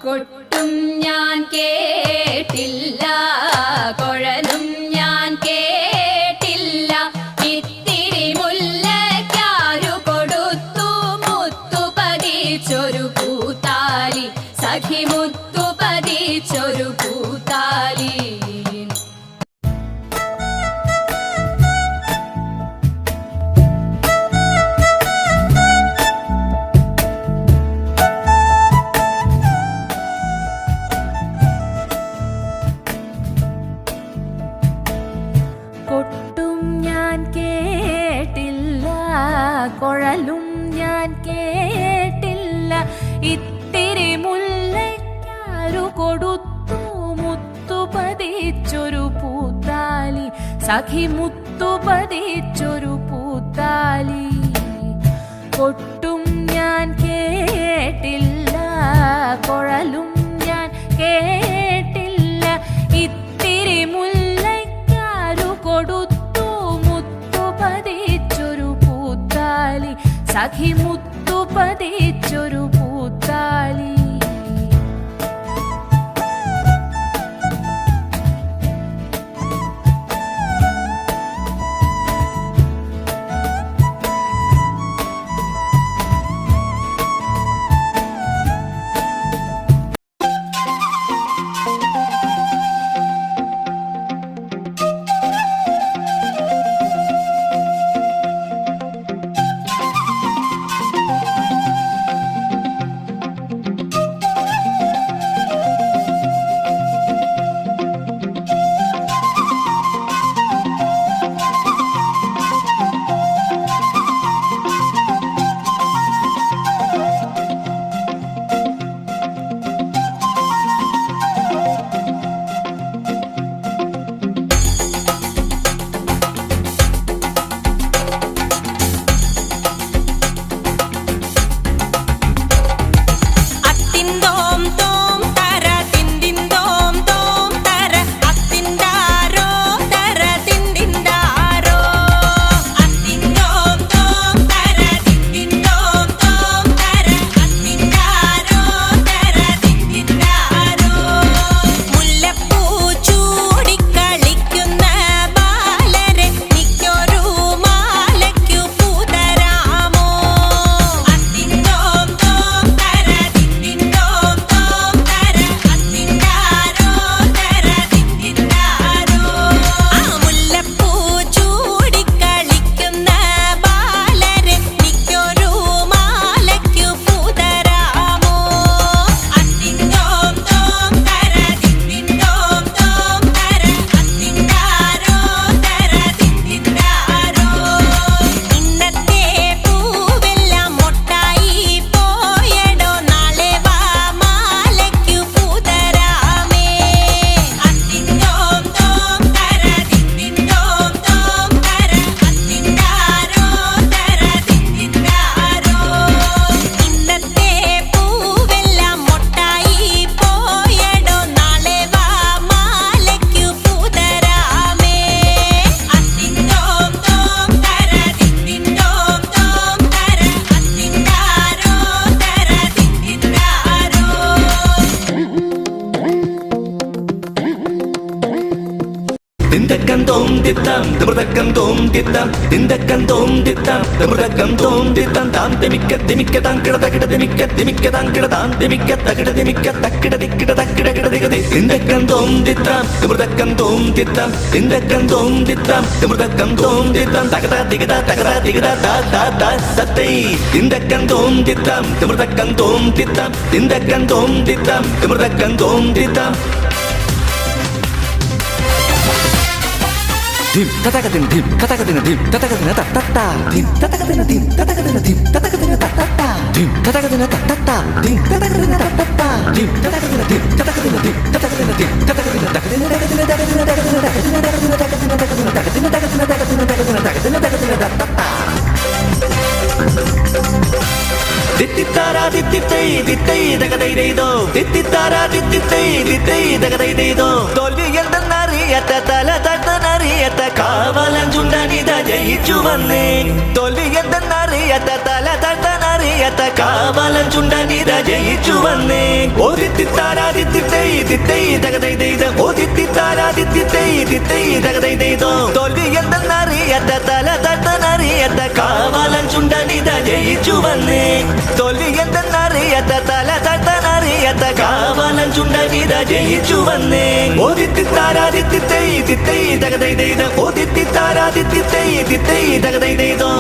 കൊട്ടും ഞാൻ കേട്ടില്ല, കുഴലും ഞാൻ കേട്ടില്ല. ഇത്തിരി മുല്ലയ്ക്കാരു കൊടുത്തു മുത്തു പതിച്ചൊരു പൂത്താലി, സഖി മുത്തു പതിച്ചൊരു പൂത്താലി. കൊട്ടും ഞാൻ കേട്ടില്ല, കുഴലും ഞാൻ കേട്ടില്ല. ഇത്തിരി മുല്ലയ്ക്കാരു കൊടുത്തു മുത്തു പതിച്ചൊരു പൂത്താലി, സഖി മുത്തു പതിച്ചൊരു പൂത്താലി. കൊട്ടും ഞാൻ കേട്ടില്ല, കുഴലും ഞാൻ കേട്ടില്ല. ഇത്തിരി മുല്ലയ്ക്കാരു കൊടുത്തു മുത്തു പതിച്ചൊരു പൂത്താലി, സഖി മുത്തു പതിച്ചൊരു പൂത്താലി. Dindakandom ditam, damurdakandom ditam, dindakandom ditam, damurdakandom ditam, dam demikka demikka dankada dakada demikka demikka dankada dam demikka dakada demikka dakada dikkada dakada kada digade. Dindakandom ditam, damurdakandom ditam, dindakandom ditam, damurdakandom ditam, dakada digada da da da satay. Dindakandom ditam, damurdakandom ditam, dindakandom ditam, damurdakandom ditam. Dim tatakatin dim tatakatin dim tatakatin ta ta ta dim tatakatin dim tatakatin dim tatakatin ta ta ta dim tatakatin ta ta ta dim tatakatin ta ta ta dim tatakatin dim tatakatin dim tatakatin dim tatakatin Dittara dittitei dittei dagadaido dittara dittitei dittei dagadaido തോൽവി എന്തെന്നറിയാത്ത തല തട്ടനറിയാത്ത കാവലൻ ചുണ്ടനിത ജയിച്ചു വന്നേ തോൽവി എന്തെന്നറിയാത്ത തല തട്ടനറിയാത്ത കാവലൻ ചുണ്ടനിത ജയിച്ചു വന്നേ ഓ തിത്താരാദിത്തിത്തൈ തിത്തൈ തകതൈതൈത ഓ തിത്തിത്താരാദിത്തിത്തൈ തിത്തൈ തകതൈതൈതോ തോൽവി എന്തെന്നറിയാത്ത തല തട്ടനറിയാത്ത കാവാലൻ ചുണ്ടനിത ജയിച്ചു വന്നേ തോൽവി എന്തെന്നറിയാത്ത തല തട്ടനറിയാത്ത കാവാലൻ ചുണ്ടനിത ജയിച്ചു വന്നേ ഓ തിത്തിത്താരാദിത്തിത്തൈ തിത്തൈ തകതൈതൈത ഓ തിത്തിത്താരാദിത്തിത്തൈ തിത്തൈ തകതൈതൈതോ